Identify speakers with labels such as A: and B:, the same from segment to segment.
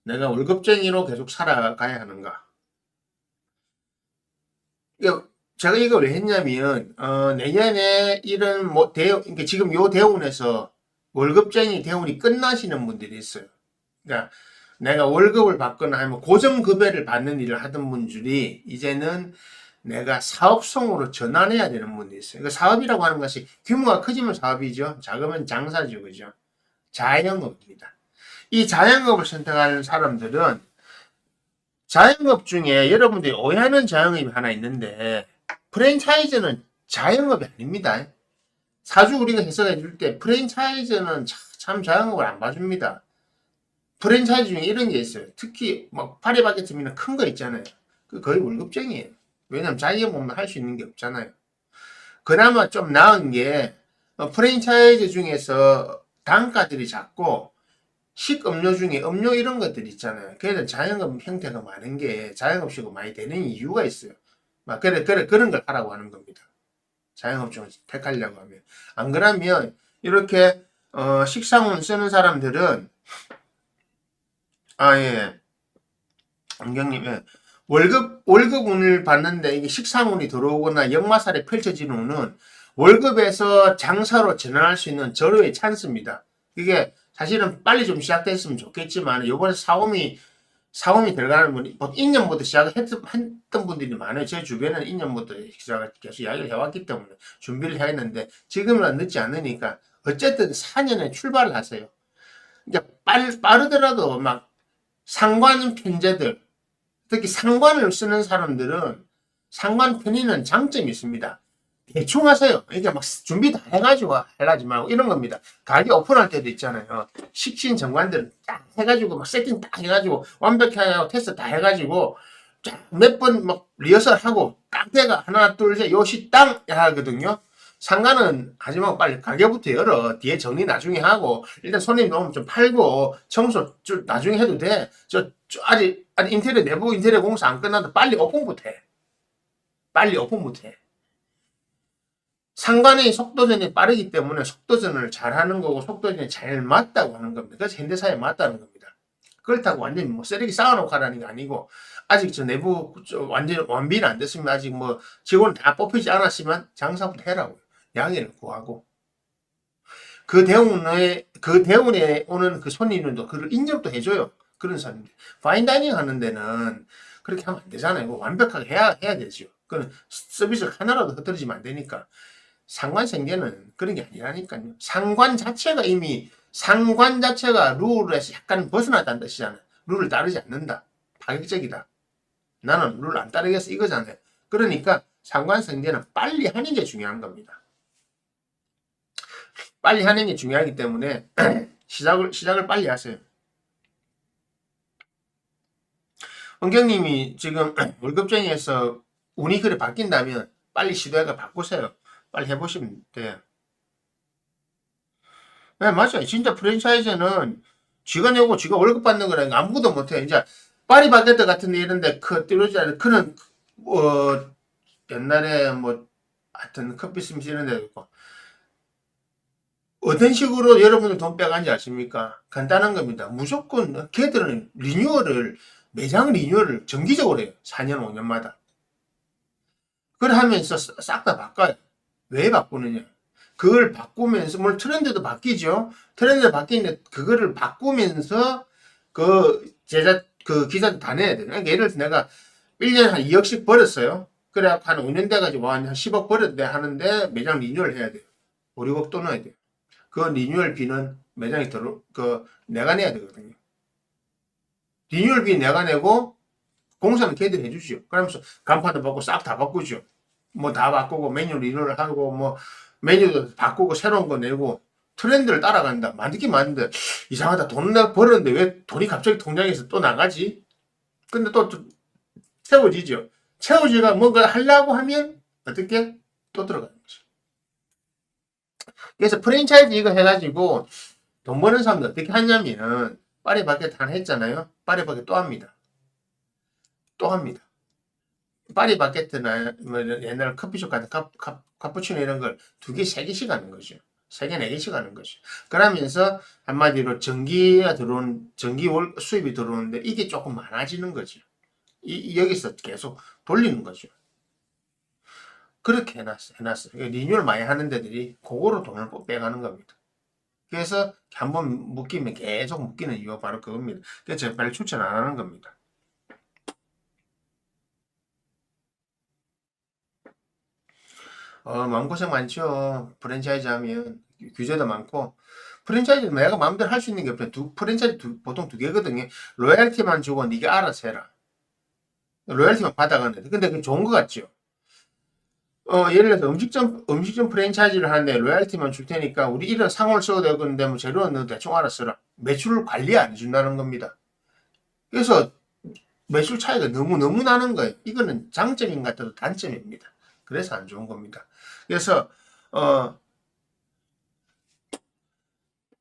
A: 내가 월급쟁이로 계속 살아가야 하는가? 제가 이걸 왜 했냐면, 내년에 이런 뭐 그러니까 지금 요 대운에서 월급쟁이 대운이 끝나시는 분들이 있어요. 그러니까 내가 월급을 받거나 하면 고정급여를 받는 일을 하던 분들이 이제는 내가 사업성으로 전환해야 되는 분들이 있어요. 그러니까 사업이라고 하는 것이 규모가 크지만 사업이죠. 작으면 장사죠. 그죠? 자영업입니다. 이 자영업을 선택하는 사람들은 자영업 중에 여러분들이 오해하는 자영업이 하나 있는데 프랜차이즈는 자영업이 아닙니다. 사주 우리가 해석해 줄 때 프랜차이즈는 참 자영업을 안 봐줍니다. 프랜차이즈 중에 이런 게 있어요. 특히 막 파리바게트면 큰 거 있잖아요. 그 거의 월급쟁이에요. 왜냐면 자기 몸만 할 수 있는 게 없잖아요. 그나마 좀 나은 게 프랜차이즈 중에서 단가들이 작고 식음료 중에 음료 이런 것들 있잖아요. 그래서 자영업 형태가 많은 게 자영업식으로 많이 되는 이유가 있어요. 막 그런 걸 하라고 하는 겁니다. 자영업 중에서 택하려고 하면. 안 그러면 이렇게 식상훈 쓰는 사람들은 예. 안경님, 예. 월급운을 받는데 이게 식상운이 들어오거나 역마살이 펼쳐지는 운은 월급에서 장사로 전환할 수 있는 절호의 찬스입니다. 이게 사실은 빨리 좀 시작됐으면 좋겠지만, 요번에 사움이 들어가는 분이, 보통 2년부터 시작을 했던 분들이 많아요. 제 주변에는 2년부터 시작을 계속 이야기를 해왔기 때문에 준비를 했는데, 지금은 늦지 않으니까, 어쨌든 4년에 출발을 하세요. 이제 빠르더라도 막 상관 편제들, 특히 상관을 쓰는 사람들은 상관 편의는 장점이 있습니다. 대충 하세요. 이게 막 준비 다 해가지고 하지 말고 이런 겁니다. 가게 오픈할 때도 있잖아요. 식신 정관들은 딱 해가지고 막 세팅 딱 해가지고 완벽하게 테스트 다 해가지고 몇 번 막 리허설 하고 딱 돼가 하나 둘 셋 요시 땅 하거든요. 상가는 하지 말고 빨리 가게부터 열어. 뒤에 정리 나중에 하고 일단 손님 오면 좀 팔고 청소 좀 나중에 해도 돼. 아직 인테리어 내부 인테리어 공사 안 끝나도 빨리 오픈부터 해. 빨리 오픈부터 해. 상관의 속도전이 빠르기 때문에 속도전을 잘하는 거고 속도전이 잘 맞다고 하는 겁니다. 그래서 현대사에 맞다는 겁니다. 그렇다고 완전히 뭐 쓰레기 쌓아놓고 하라는 게 아니고 아직 저 내부 완전 완비는 안 됐으면 아직 뭐 직원 다 뽑히지 않았으면 장사부터 해라고요. 양해를 구하고 그 대운에 오는 그 손님들도 그걸 인정도 해줘요. 그런 사람들 파인다이닝 하는 데는 그렇게 하면 안 되잖아요. 뭐 완벽하게 해야 되죠. 그건 서비스 하나라도 흐트러지면 안 되니까. 상관생계는 그런 게 아니라니까요. 상관 자체가 룰에서 약간 벗어났다는 뜻이잖아요. 룰을 따르지 않는다. 파격적이다. 나는 룰 안 따르겠어 이거잖아요. 그러니까 상관생계는 빨리 하는 게 중요한 겁니다. 빨리 하는 게 중요하기 때문에 시작을 빨리 하세요. 원경님이 지금 월급쟁이에서 운이 그래 바뀐다면 빨리 시도해가 바꾸세요. 빨리 해보시면 돼요. 네, 맞아요. 진짜 프랜차이즈는 쥐가 내고 쥐가 월급 받는 거랑 아무것도 못해. 이제 파리바게뜨 같은 데 이런데 그는 옛날에 뭐 하여튼 커피 스미스 이런 데 있고 어떤 식으로 여러분들 돈 빼간지 아십니까? 간단한 겁니다. 무조건 걔들은 매장 리뉴얼을 정기적으로 해요. 4년 5년마다. 그걸 하면서 싹 다 바꿔요. 왜 바꾸느냐? 그걸 바꾸면서, 물론 트렌드도 바뀌죠. 트렌드 바뀌는데, 그거를 바꾸면서, 기사도 다 내야 돼요. 그러니까 예를 들어서 내가 1년에 한 2억씩 벌었어요. 그래갖고 한 5년 돼가지고 한 10억 벌었대 하는데, 매장 리뉴얼 해야 돼요. 5, 6억 또 넣어야 돼요. 그 리뉴얼 비는 매장이 내가 내야 되거든요. 리뉴얼 비 내가 내고, 공사는 걔들이 해주죠. 그러면서 간판도 바꾸고 싹 다 바꾸죠. 뭐 다 바꾸고 메뉴 리뉴얼 하고 뭐 메뉴도 바꾸고 새로운 거 내고 트렌드를 따라간다. 만들긴 만드는데 이상하다. 돈 내가 벌었는데 왜 돈이 갑자기 통장에서 또 나가지? 근데 또 채워지죠. 채워지가 뭔가 하려고 하면 어떻게 또 들어가는 거죠. 그래서 프랜차이즈 이거 해가지고 돈 버는 사람들 어떻게 하냐면 파리바게뜨 하나 했잖아요. 파리바게뜨 또 합니다. 또 합니다. 파리바게뜨나 뭐 옛날 커피숍 같은 카푸치노 이런 걸 2개, 3개씩 하는 거죠. 3개, 4개씩 하는 거죠. 그러면서 한마디로 전기가 수입이 들어오는데 이게 조금 많아지는 거죠. 여기서 계속 돌리는 거죠. 그렇게 해놨어. 리뉴얼 많이 하는 데들이 그거로 돈을 빼가는 겁니다. 그래서 한번 묶이면 계속 묶이는 이유가 바로 그겁니다. 그래서 제가 빨리 추천 안 하는 겁니다. 마음고생 많죠. 프랜차이즈 하면 규제도 많고 프랜차이즈는 내가 마음대로 할 수 있는 게 없어요. 보통 두 개거든요. 로얄티만 주고 네가 알아서 해라. 로얄티만 받아가는데 근데 그 좋은 거 같죠. 예를 들어서 음식점 프랜차이즈를 하는데 로얄티만 줄 테니까 우리 이런 상호를 써도 되고 그런데 뭐 재료는 너 대충 알아서 써라. 매출을 관리 안 해준다는 겁니다. 그래서 매출 차이가 너무 나는 거예요. 이거는 장점인 것 같아도 단점입니다. 그래서 안 좋은 겁니다. 그래서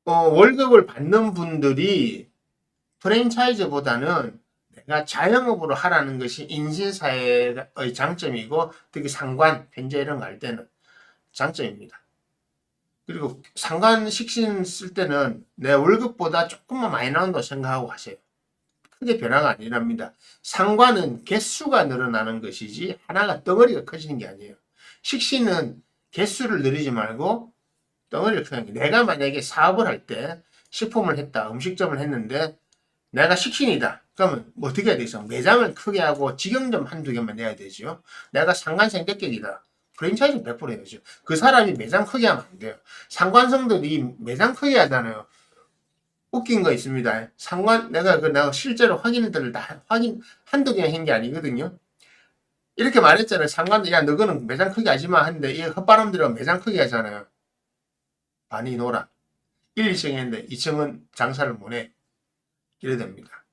A: 월급을 받는 분들이 프랜차이즈보다는 내가 자영업으로 하라는 것이 인신사회의 장점이고 특히 상관, 편제 이런 거 할 때는 장점입니다. 그리고 상관 식신 쓸 때는 내 월급보다 조금만 많이 나온다고 생각하고 하세요. 크게 변화가 아니랍니다. 상관은 개수가 늘어나는 것이지 하나가 덩어리가 커지는 게 아니에요. 식신은 개수를 늘리지 말고 덩어리를 크는 게 내가 만약에 사업을 할 때 식품을 했다, 음식점을 했는데 내가 식신이다. 그러면 뭐 어떻게 해야 되겠어? 매장을 크게 하고 직영점 한두 개만 내야 되죠. 내가 상관생태격이다. 프랜차이즈 100% 해야죠. 그 사람이 매장 크게 하면 안 돼요. 상관성들이 매장 크게 하잖아요. 웃긴 거 있습니다. 내가 실제로 확인들을 한두 개 한 게 아니거든요. 이렇게 말했잖아요. 야, 너거는 매장 크게 하지 마. 하는데, 이 헛바람들은 매장 크게 하잖아요. 많이 놀아. 1, 2층 했는데, 2층은 장사를 못 해. 이래 됩니다.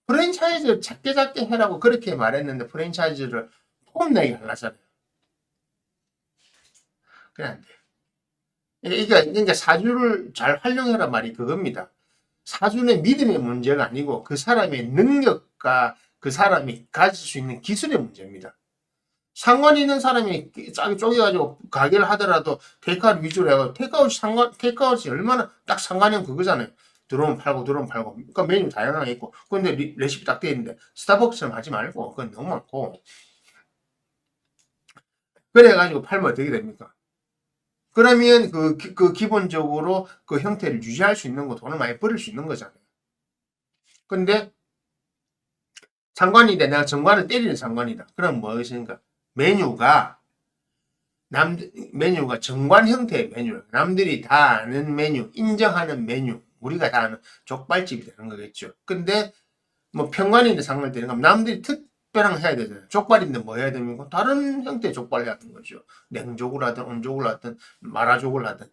A: 프랜차이즈를 작게 해라고 그렇게 말했는데, 프랜차이즈를 폼내게 하려잖아요. 그냥 안 돼요. 그러니까 사주를 잘 활용해라 말이 그겁니다. 사주는 믿음의 문제가 아니고 그 사람의 능력과 그 사람이 가질 수 있는 기술의 문제입니다. 상관 있는 사람이 쫙 쪼개가지고 가게를 하더라도 테이크아웃 위주로 해가지고 테이크아웃이 얼마나 딱 상관형 그거잖아요. 들어오면 팔고 그러니까 메뉴 다양하게 있고 근데 레시피 딱 돼 있는데 스타벅스처럼 하지 말고 그건 너무 많고 그래가지고 팔면 어떻게 됩니까? 그러면 기본적으로 그 형태를 유지할 수 있는 거 돈을 많이 벌을 수 있는 거잖아요. 근데 상관인데 내가 정관을 때리는 상관이다. 그럼 무엇인가? 메뉴가 정관 형태의 메뉴, 남들이 다 아는 메뉴, 인정하는 메뉴, 우리가 다 아는 족발집이 되는 거겠죠. 근데 뭐 평관인데 상관을 때리는 건 남들이 특별한 거 해야 되잖아요. 족발인데 뭐 해야 됩니까? 다른 형태의 족발을 하는 거죠. 냉족을 하든 온족을 하든 마라족을 하든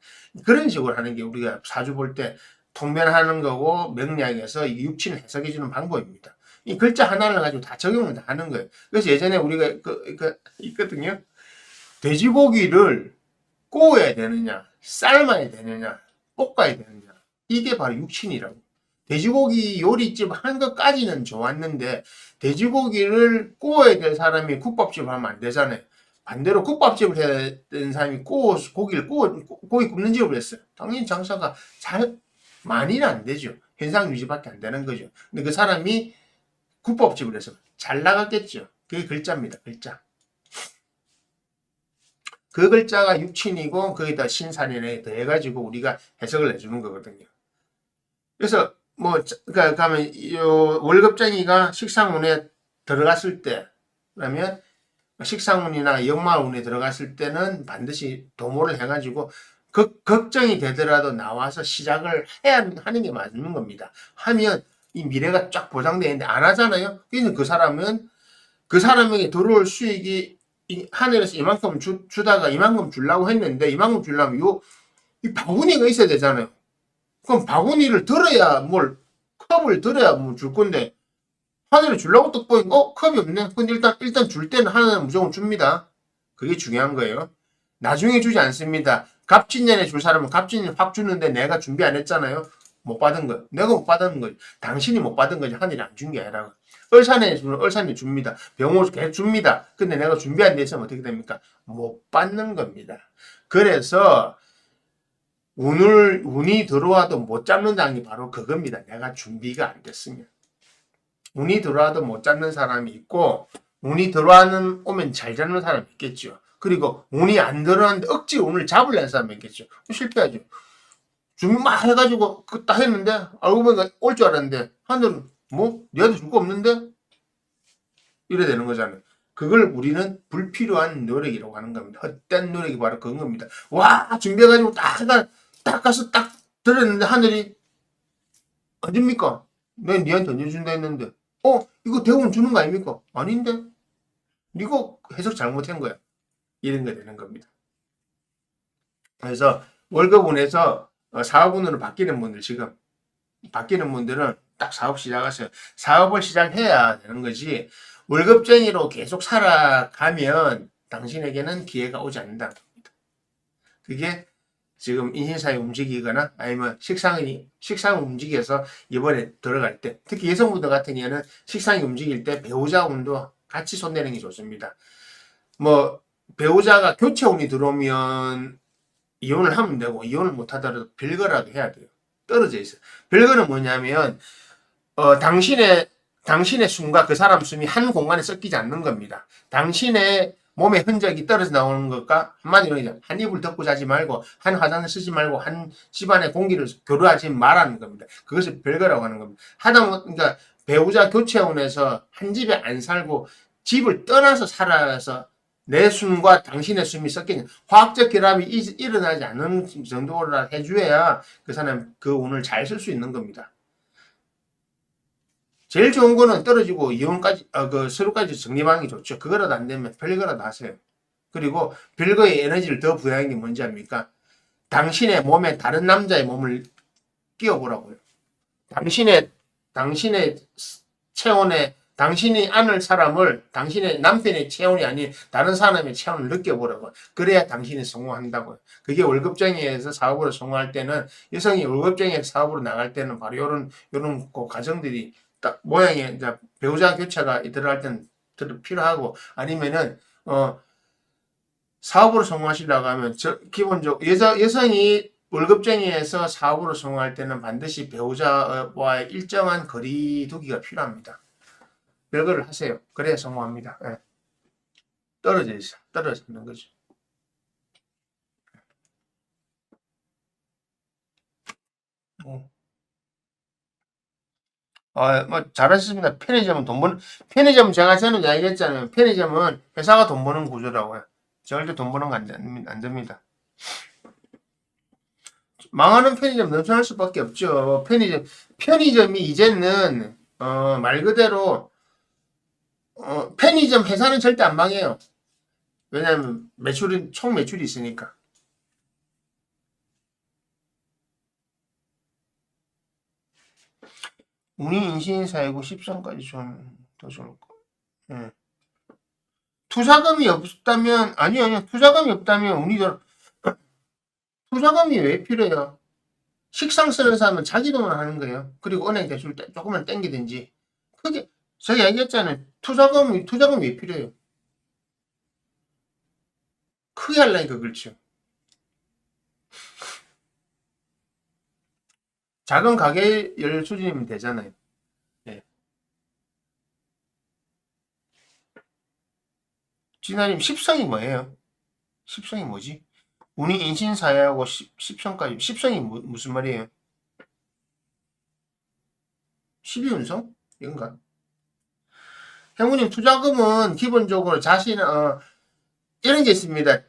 A: 그런 식으로 하는 게 우리가 사주 볼 때 통변하는 거고 명리학에서 육친을 해석해 주는 방법입니다. 이 글자 하나를 가지고 다 적용을 다 하는 거예요. 그래서 예전에 우리가 있거든요. 돼지고기를 구워야 되느냐, 삶아야 되느냐, 볶아야 되느냐. 이게 바로 육친이라고. 돼지고기 요리집 한 것까지는 좋았는데 돼지고기를 구워야 될 사람이 국밥집을 하면 안 되잖아요. 반대로 국밥집을 해야 되는 사람이 고기 굽는 집을 했어요. 당연히 장사가 많이는 안 되죠. 현상 유지밖에 안 되는 거죠. 근데 그 사람이 국밥집을 해서 잘 나갔겠죠. 그게 글자입니다. 글자. 그 글자가 육친이고 거기다 신산이네 더해가지고 우리가 해석을 해주는 거거든요. 그래서 그러니까 가면 월급쟁이가 식상운에 들어갔을 때 그러면 식상운이나 역마운에 들어갔을 때는 반드시 도모를 해가지고 걱정이 되더라도 나와서 시작을 해야 하는 게 맞는 겁니다. 하면 이 미래가 쫙 보장되어 있는데 안 하잖아요. 그래서 그 사람에게 들어올 수익이 하늘에서 이만큼 주다가 이만큼 주려고 했는데 이만큼 주려면 이 바구니가 있어야 되잖아요. 그럼 바구니를 들어야 컵을 들어야 줄 건데 하늘에 주려고 딱 보니까 컵이 없네. 근데 일단 줄 때는 하늘은 무조건 줍니다. 그게 중요한 거예요. 나중에 주지 않습니다. 갑진년에 줄 사람은 갑진년 확 주는데 내가 준비 안 했잖아요. 못 받은 거. 내가 못 받은 거지. 당신이 못 받은 거지. 하늘이 안 준 게 아니라. 을산에 주면 을산이 줍니다. 병호 계속 줍니다. 근데 내가 준비 안 됐으면 어떻게 됩니까? 못 받는 겁니다. 그래서 운이 들어와도 못 잡는다는 게 바로 그겁니다. 내가 준비가 안 됐으면. 운이 들어와도 못 잡는 사람이 있고, 운이 오면 잘 잡는 사람이 있겠죠. 그리고 운이 안 들어왔는데 억지로 운을 잡으려는 사람이 있겠죠. 실패하죠. 준비 막 해가지고 딱 했는데 알고 보니까 올 줄 알았는데 하늘은 뭐 내한테 줄 거 없는데 이래 되는 거잖아요. 그걸 우리는 불필요한 노력이라고 하는 겁니다. 헛된 노력이 바로 그런 겁니다. 와 준비해가지고 딱 가서 딱 들었는데 하늘이 안 줍니까? 내가 니한테 언제 준다 했는데 이거 대우는 주는 거 아닙니까? 아닌데 이거 해석 잘못한 거야. 이런 게 되는 겁니다. 그래서 월급운에서 사업운으로 바뀌는 분들 지금 바뀌는 분들은 딱 사업 시작하세요. 사업을 시작해야 되는 거지 월급쟁이로 계속 살아가면 당신에게는 기회가 오지 않는다는 겁니다. 그게 지금 인생사에 움직이거나 아니면 식상이 움직여서 이번에 들어갈 때 특히 여성분들 같은 경우에는 식상이 움직일 때 배우자 운도 같이 손대는 게 좋습니다. 뭐 배우자가 교체 운이 들어오면 이혼을 하면 되고 이혼을 못 하더라도 별거라도 해야 돼요. 떨어져 있어요. 별거는 뭐냐면 당신의 숨과 그 사람 숨이 한 공간에 섞이지 않는 겁니다. 당신의 몸의 흔적이 떨어져 나오는 것과 한마디로 한 이불 덮고 자지 말고 한 화장을 쓰지 말고 한 집안의 공기를 교류하지 말라는 겁니다. 그것을 별거라고 하는 겁니다. 그러니까 배우자 교체원에서 한 집에 안 살고 집을 떠나서 살아서 내 숨과 당신의 숨이 섞이는 화학적 결합이 일어나지 않는 정도로 해줘야 그 사람 그 운을 잘 쓸 수 있는 겁니다. 제일 좋은 거는 떨어지고 이혼까지 서로까지 정리하는 게 좋죠. 그거라도 안 되면 별거라도 하세요. 그리고 별거의 에너지를 더 부여하는 게 뭔지 압니까? 당신의 몸에 다른 남자의 몸을 끼워보라고요. 당신의 체온에 당신이 안을 사람을 당신의 남편의 체온이 아닌 다른 사람의 체온을 느껴보라고. 그래야 당신이 성공한다고요. 그게 월급쟁이에서 사업으로 성공할 때는 여성이 월급쟁이에서 사업으로 나갈 때는 바로 요런 과정들이 딱 모양이 이제 배우자 교체가 들어갈 때는 필요하고 아니면은 사업으로 성공하시려고 하면 기본적으로 여성이 월급쟁이에서 사업으로 성공할 때는 반드시 배우자와의 일정한 거리 두기가 필요합니다. 별거를 하세요. 그래야 성공합니다. 예. 떨어져 있는 거죠. 뭐 잘하셨습니다. 편의점은 제가 전에 이야기했잖아요. 편의점은 회사가 돈 버는 구조라고요. 절대 돈 버는 거 안 됩니다. 망하는 편의점 넘쳐날 수밖에 없죠. 편의점이 이제는 말 그대로 편의점 회사는 절대 안 망해요. 왜냐하면 총 매출이 있으니까. 운이 인신사이고 10선까지 좀 더 좋을 거. 예. 투자금이 없다면 아니요. 투자금이 없다면 투자금이 왜 필요해요? 식상 쓰는 사람은 자기 돈을 하는 거예요. 그리고 은행 대출 조금만 땡기든지. 그게 제가 얘기했잖아요. 투자금이 왜 필요해요? 크게 하려니까 그렇죠. 작은 가게 열 수준이면 되잖아요. 네. 진아님 10성이 뭐예요? 10성이 뭐지? 운이 인신사회하고 10성까지 10성이 무슨 말이에요? 12운성? 이건가? 행운님 투자금은 기본적으로 이런 게 있습니다.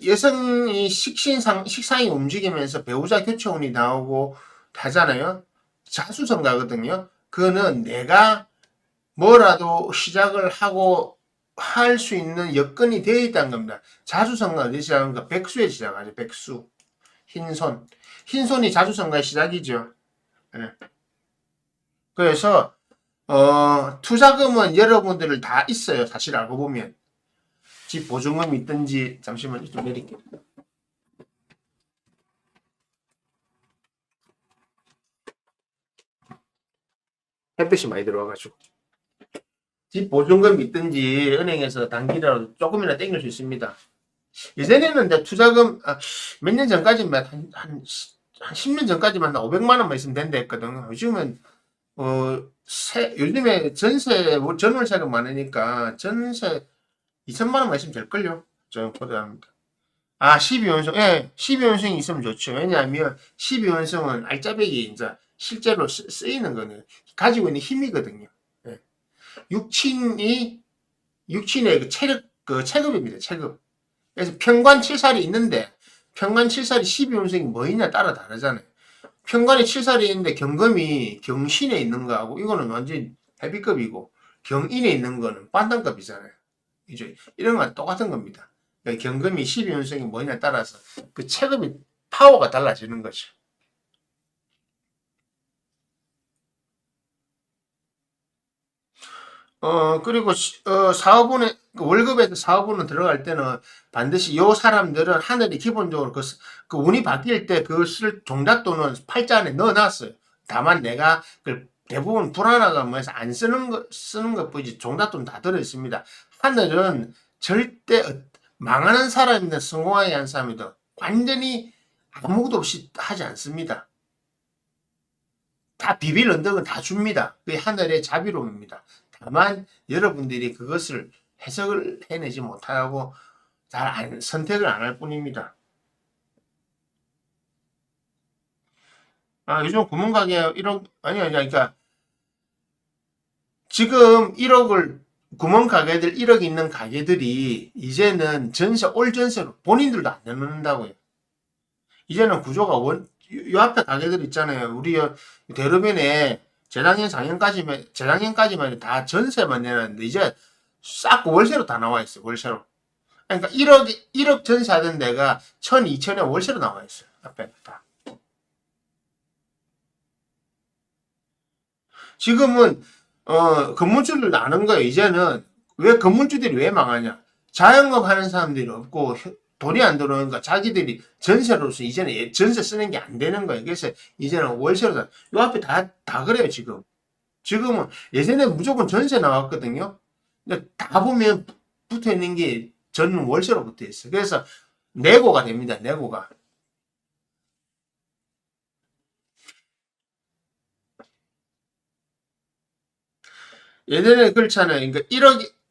A: 여성이 식상이 움직이면서 배우자 교체운이 나오고 하잖아요. 자수성가거든요. 그거는 내가 뭐라도 시작을 하고 할 수 있는 여건이 되어 있다는 겁니다. 자수성가 어디 시작하는가? 백수에 시작하죠. 백수. 흰손. 흰손이 자수성가의 시작이죠. 네. 그래서 투자금은 여러분들 다 있어요. 사실 알고 보면. 집 보증금이 있든지 잠시만요. 좀 내릴게요. 햇빛이 많이 들어와가지고. 집 보증금이 있든지 은행에서 단기라도 조금이나 땡길 수 있습니다. 예전에는 이제 투자금 몇 년 전까지만 한 10년 전까지만 500만 원만 있으면 된다 했거든. 요즘은 요즘에 전세 전월세가 많으니까 전세 2천만 원만 있으면 될걸요. 저는 보다. 12원석, 예, 12원석이 있으면 좋죠. 왜냐하면 12원석은 알짜배기 이제 실제로 쓰이는 거는 가지고 있는 힘이거든요. 예. 육친이, 육친의 그 체급입니다. 체급. 그래서 평관 칠살이 있는데, 평관 칠살이 12운승이 뭐이냐 따라 다르잖아요. 평관에 칠살이 있는데 경금이 경신에 있는 거하고, 이거는 완전 헤비급이고, 경인에 있는 거는 반단급이잖아요. 이제 이런 건 똑같은 겁니다. 그러니까 경금이 12운승이 뭐냐에 따라서 그 체급이 파워가 달라지는 거죠. 그리고, 사업운에, 그 월급에서 사업운은 들어갈 때는 반드시 요 사람들은 하늘이 기본적으로 그 운이 바뀔 때 그것을 종잣 돈은 팔자 안에 넣어놨어요. 다만 내가 그 대부분 불안하가 해서 안 쓰는 것 뿐이지 종잣돈 다 들어있습니다. 하늘은 절대 망하는 사람이든 성공하게 한 사람이든 완전히 아무것도 없이 하지 않습니다. 다 비빌 언덕은 다 줍니다. 그게 하늘의 자비로움입니다. 다만 여러분들이 그것을 해석을 해내지 못하고 선택을 안 할 뿐입니다. 요즘 구멍가게 1억, 아니, 그러니까 지금 1억을, 구멍가게들 1억 있는 가게들이 이제는 올 전세로 본인들도 안 내놓는다고요. 이제는 구조가 요 앞에 가게들 있잖아요. 우리 대로변에 재작년까지만 다 전세만 내놨는데 이제 싹 월세로 다 나와 있어요. 월세로. 그러니까 1억 전세하던 데가 1,000, 2천에 월세로 나와 있어요. 앞에 다. 지금은 건물주들 아는 거예요. 이제는 왜 건물주들이 왜 망하냐? 자영업 하는 사람들이 없고 돈이 안 들어오니까 자기들이 전세로서 이제는 전세 쓰는 게 안 되는 거예요. 그래서 이제는 월세로 요 앞에 다 그래요, 지금. 지금은 예전에 무조건 전세 나왔거든요. 근데 다 보면 붙어 있는 게 전 월세로 붙어 있어요. 그래서 내고가 됩니다. 내고가. 예전에 그렇잖아요. 그러니까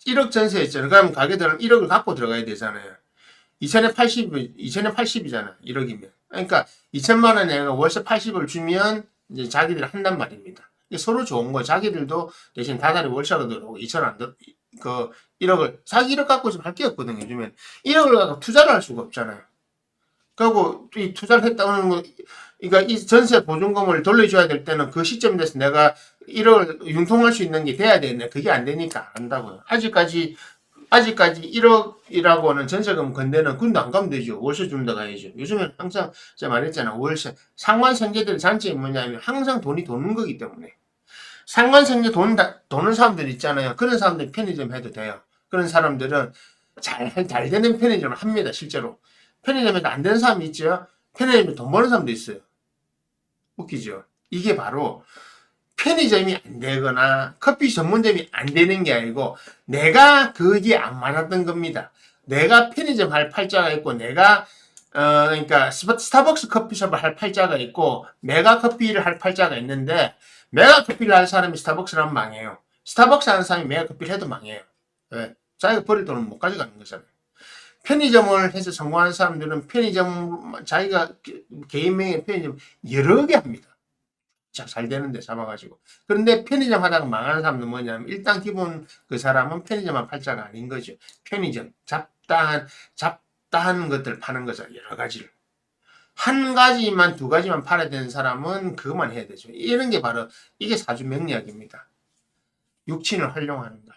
A: 1억 전세였잖아요. 그러면 가게들은 1억을 갖고 들어가야 되잖아요. 2000에 80이잖아. 1억이면. 그러니까 2천만 원에 월세 80을 주면 이제 자기들이 한단 말입니다. 서로 좋은 거. 자기들도 대신 다달이 월세로 들어오고 2천 안 들, 그 1억을 자기 1억 갖고 지금 할 게 없거든요. 요즘엔 1억을 갖고 투자를 할 수가 없잖아요. 그리고 이 투자를 했다는 거, 그러니까 이 전세 보증금을 돌려줘야 될 때는 그 시점에 대해서 내가 1억을 융통할 수 있는 게 돼야 되는데 그게 안 되니까 안 한다고요. 아직까지 1억이라고는 전세금 건대는 군도 안 가면 되죠. 월세 준다 가야죠. 요즘엔 항상 제가 말했잖아. 월세. 상관생계들의 장점이 뭐냐면 항상 돈이 도는 거기 때문에. 상관생계 도는 사람들 있잖아요. 그런 사람들 편의점 해도 돼요. 그런 사람들은 잘 되는 편의점을 합니다. 실제로. 편의점에도 안 되는 사람이 있죠. 편의점에 돈 버는 사람도 있어요. 웃기죠. 이게 바로 편의점이 안 되거나 커피 전문점이 안 되는 게 아니고 내가 그게 안 맞았던 겁니다. 내가 편의점 할 팔자가 있고 내가 그러니까 스타벅스 커피숍을 할 팔자가 있고 메가 커피를 할 팔자가 있는데 메가 커피를 할 사람이 스타벅스를 하면 망해요. 스타벅스 하는 사람이 메가 커피를 해도 망해요. 왜? 자기가 버릴 돈은 못 가져가는 거잖아요. 편의점을 해서 성공하는 사람들은 편의점 자기가 개인 명의 편의점 여러 개 합니다. 잘 되는데 잡아가지고. 그런데 편의점 하다가 망하는 사람은 뭐냐면 일단 기본 그 사람은 편의점만 팔자가 아닌 거죠. 편의점 잡다한 것들 파는 거죠. 여러 가지를. 한 가지만 두 가지만 팔아야 되는 사람은 그것만 해야 되죠. 이런 게 바로 이게 사주 명리학입니다. 육친을 활용하는 거.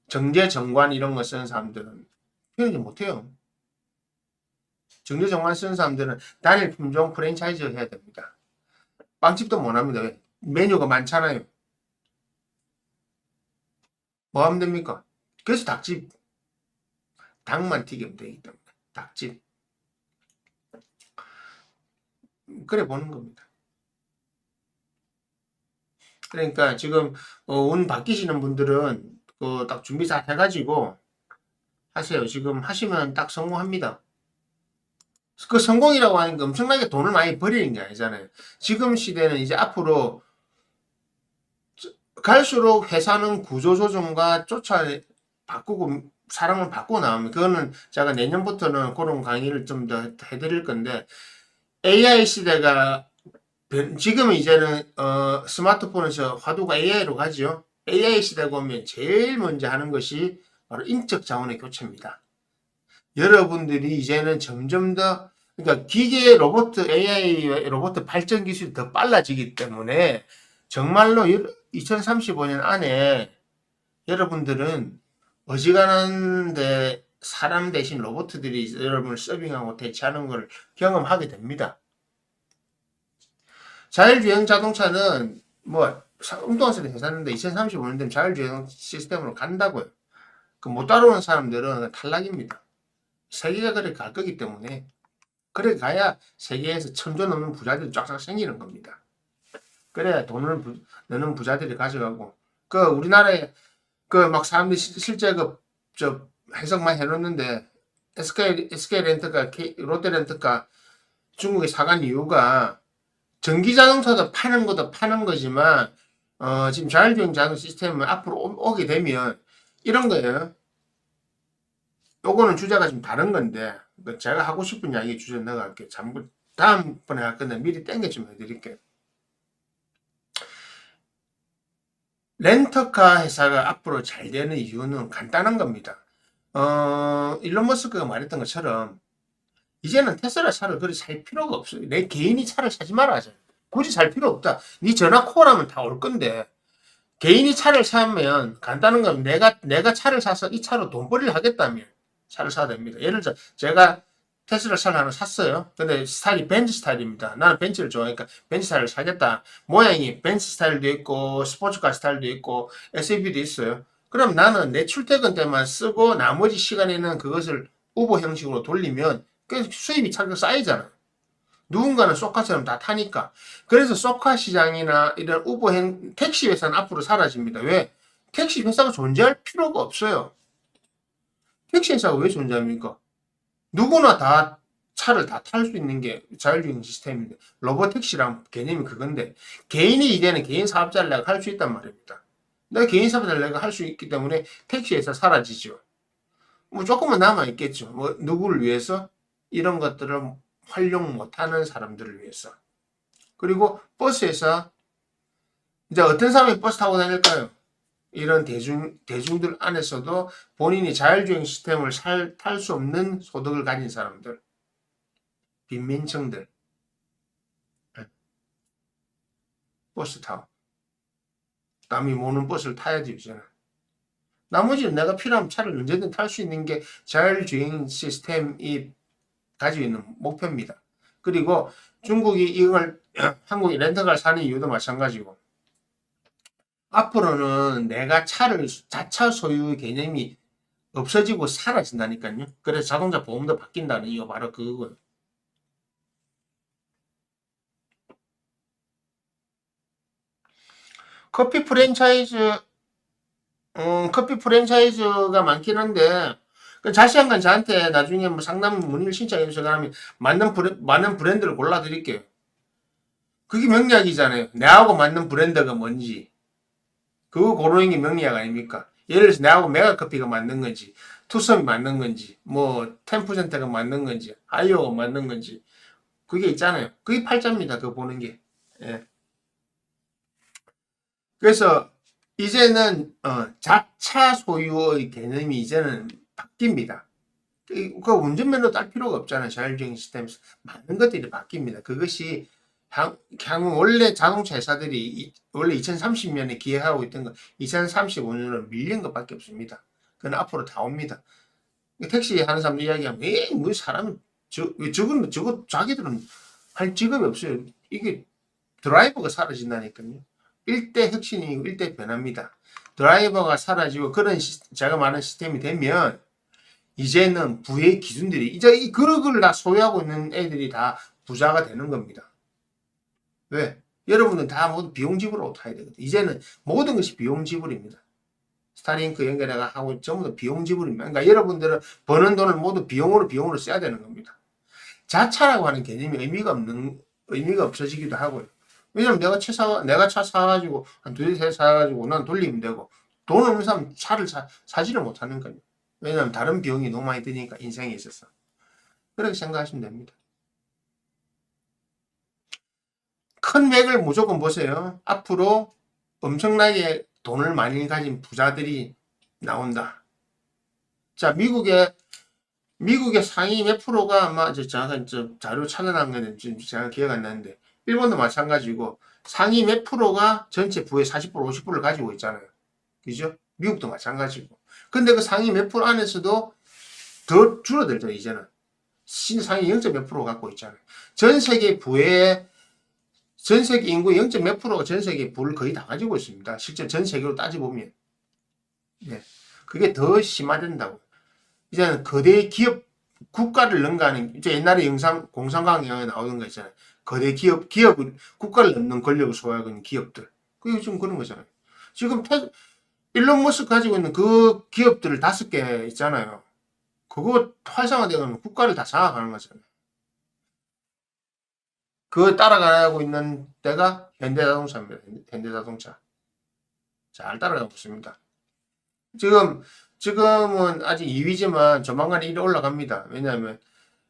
A: 정제 정관 이런 거 쓰는 사람들은 편의점 못해요. 정제 정관 쓰는 사람들은 단일 품종 프랜차이즈 해야 됩니다. 빵집도 못합니다. 왜? 메뉴가 많잖아요. 뭐 하면 됩니까? 그래서 닭만 튀기면 되기 때문에. 닭집. 그래 보는 겁니다. 그러니까 지금 운 바뀌시는 분들은 그 딱 준비 잘 해가지고 하세요. 지금 하시면 딱 성공합니다. 그 성공이라고 하는 게 엄청나게 돈을 많이 버리는 게 아니잖아요. 지금 시대는 이제 앞으로 갈수록 회사는 구조조정과 바꾸고, 사람을 바꾸고 나오면, 그거는 제가 내년부터는 그런 강의를 좀 더 해드릴 건데, AI 시대가, 지금은 이제는, 스마트폰에서 화두가 AI로 가죠. AI 시대가 오면 제일 먼저 하는 것이 바로 인적 자원의 교체입니다. 여러분들이 이제는 점점 더, 그러니까 기계 로봇, AI 로봇 발전 기술이 더 빨라지기 때문에 정말로 2035년 안에 여러분들은 어지간한데 사람 대신 로봇들이 여러분을 서빙하고 대체하는 걸 경험하게 됩니다. 자율주행 자동차는 뭐 운동화에서 회사인데 2035년 되면 자율주행 시스템으로 간다고요. 그 못 따라오는 사람들은 탈락입니다. 세계가 그렇게 갈 거기 때문에 그래 가야 세계에서 천조 넘는 부자들이 쫙쫙 생기는 겁니다. 그래야 돈을 내는 부자들이 가져가고 그 우리나라에 그 막 사람들이 실제 저 해석만 해놓는데 SK 렌트카, 롯데 렌트카 중국에 사간 이유가 전기 자동차도 파는 것도 파는 거지만 지금 자율주행 자동 시스템을 앞으로 오게 되면 이런 거예요. 요거는 주제가 좀 다른 건데 제가 하고 싶은 이야기 주제 넣어갈게요. 다음번에 할 건데 미리 땡겨 좀 해드릴게요. 렌터카 회사가 앞으로 잘 되는 이유는 간단한 겁니다. 일론 머스크가 말했던 것처럼 이제는 테슬라 차를 그리 살 필요가 없어요. 내 개인이 차를 사지 말아야죠. 굳이 살 필요 없다. 네 전화 콜하면 다 올 건데 개인이 차를 사면 간단한 건 내가 차를 사서 이 차로 돈벌이를 하겠다면 차를 사야 됩니다. 예를 들어 제가 테슬라 차를 하나 샀어요. 근데 스타일이 벤츠 스타일입니다. 나는 벤츠를 좋아하니까 벤츠 스타일을 사겠다. 모양이 벤츠 스타일도 있고 스포츠카 스타일도 있고 SUV도 있어요. 그럼 나는 내 출퇴근 때만 쓰고 나머지 시간에는 그것을 우버 형식으로 돌리면 그 수입이 차가 쌓이잖아. 누군가는 쏘카처럼 다 타니까. 그래서 쏘카 시장이나 이런 택시 회사는 앞으로 사라집니다. 왜? 택시 회사가 존재할 필요가 없어요. 택시 회사가 왜 존재합니까? 누구나 다 차를 다 탈 수 있는 게 자율주행 시스템인데 로봇 택시란 개념이 그건데 개인이 이제는 개인 사업자를 내가 할 수 있단 말입니다. 내가 개인 사업자를 내가 할 수 있기 때문에 택시 회사 사라지죠. 뭐 조금은 남아 있겠죠. 뭐 누구를 위해서? 이런 것들을 활용 못하는 사람들을 위해서. 그리고 버스에서 이제 어떤 사람이 버스 타고 다닐까요? 이런 대중들 안에서도 본인이 자율주행 시스템을 탈 수 없는 소득을 가진 사람들, 빈민층들, 버스 타고 남이 모는 버스를 타야지 이제는. 나머지는 내가 필요하면 차를 언제든 탈 수 있는 게 자율주행 시스템이 가지고 있는 목표입니다. 그리고 중국이 이걸 한국이 렌터카를 사는 이유도 마찬가지고 앞으로는 내가 자차 소유 개념이 없어지고 사라진다니까요. 그래서 자동차 보험도 바뀐다는 이유 바로 그거고요. 커피 프랜차이즈, 커피 프랜차이즈가 많긴 한데 그 자세한 건 저한테 나중에 뭐 상담 문의를 신청해 주셔서 하면 맞는 브랜드를 골라 드릴게요. 그게 명리학이잖아요. 내하고 맞는 브랜드가 뭔지. 그거 고르는 게 명리학 아닙니까? 예를 들어서 내하고 메가커피가 맞는 건지, 투썸이 맞는 건지, 뭐, 10%가 맞는 건지, 아이오가 맞는 건지, 그게 있잖아요. 그게 팔자입니다. 그거 보는 게. 예. 그래서, 이제는, 자차 소유의 개념이 이제는 바뀝니다. 그 운전면허 딸 필요가 없잖아요. 자율주행 시스템에서. 많은 것들이 바뀝니다. 그것이 향후 원래 자동차 회사들이 원래 2030년에 기획하고 있던 거 2035년으로 밀린 것밖에 없습니다. 그건 앞으로 다 옵니다. 택시 하는 사람들 이야기하면 뭐 사람은 저거 자기들은 할 직업이 없어요. 이게 드라이버가 사라진다니까요. 일대 혁신이고 일대 변화입니다. 드라이버가 사라지고 그런 제가 말하는 시스템이 되면 이제는 부의 기준들이 이제 그걸 다 소유하고 있는 애들이 다 부자가 되는 겁니다. 왜? 여러분은 다 모두 비용 지불로 타야 되거든. 이제는 모든 것이 비용 지불입니다. 스타링크 연결해가 하고 전부 다 비용 지불입니다. 그러니까 여러분들은 버는 돈을 모두 비용으로 써야 되는 겁니다. 자차라고 하는 개념이 의미가 없어지기도 하고요. 왜냐면 내가 차 사가지고 한 두세 대 사가지고 난 돌리면 되고 돈 없는 사람 차를 사지를 못하는 거예요. 왜냐면 다른 비용이 너무 많이 드니까 인생에 있어서. 그렇게 생각하시면 됩니다. 큰 맥을 무조건 보세요. 앞으로 엄청나게 돈을 많이 가진 부자들이 나온다. 자, 미국의 상위 몇 프로가 아마 제가 자료 찾아난 거는 제가 기억 안 나는데 일본도 마찬가지고 상위 몇 프로가 전체 부의 40% 50%를 가지고 있잖아요. 그죠? 미국도 마찬가지고. 근데 그 상위 몇 프로 안에서도 더 줄어들죠, 이제는. 상위 0. 몇 프로 갖고 있잖아요. 전 세계 인구의 0. 몇 프로가 전 세계 부를 거의 다 가지고 있습니다. 실제 전 세계로 따져보면. 네. 그게 더 심화된다고. 이제는 거대 기업, 국가를 능가하는, 이제 옛날에 공상과학 영화에 나오는 거 있잖아요. 거대 기업을, 국가를 넘는 권력을 소유하고 있는 기업들. 그게 지금 그런 거잖아요. 지금 일론 머스크 가지고 있는 그 기업들을 5개 있잖아요. 그거 활성화되면 국가를 다 장악하는 거잖아요. 그거 따라가고 있는 데가 현대자동차입니다. 현대자동차. 잘 따라가고 있습니다. 지금은 아직 2위지만 조만간 1위 올라갑니다. 왜냐하면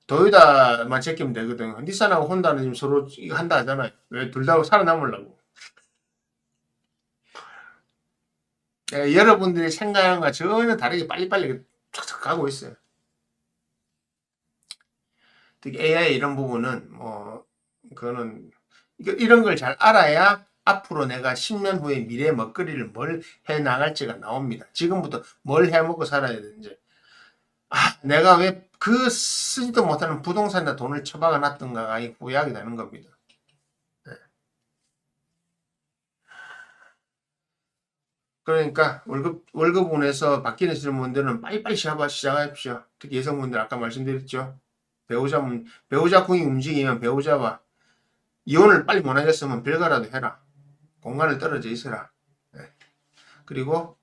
A: 도요타만 제끼면 되거든요. 닛산하고 혼다는 지금 서로 이거 한다 하잖아요. 왜? 둘 다 살아남으려고. 여러분들이 생각하는 것과 전혀 다르게 빨리빨리 촥촥 가고 있어요. 특히 AI 이런 부분은 그거는 이런 걸 잘 알아야 앞으로 내가 10년 후에 미래 먹거리를 뭘 해 나갈지가 나옵니다. 지금부터 뭘 해 먹고 살아야 되는지. 내가 왜 그 쓰지도 못하는 부동산에 돈을 처박아 놨던가가 후회하게 되는 겁니다. 네. 그러니까 월급운에서 바뀌는 분들은 빨리빨리 시작하십시오. 특히 여성분들 아까 말씀드렸죠. 배우자 궁이 움직이면 배우자와 이혼을 빨리 못 하겠으면 별거라도 해라. 공간을 떨어져 있어라. 네. 그리고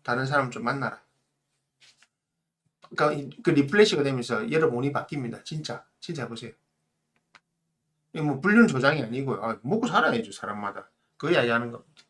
A: 다른 사람 좀 만나라. 그러니까 그 리플래시가 되면서 여러분이 바뀝니다. 진짜 해보세요. 뭐 불륜 조장이 아니고요. 먹고 살아야죠, 사람마다. 그 이야기 하는 겁니다.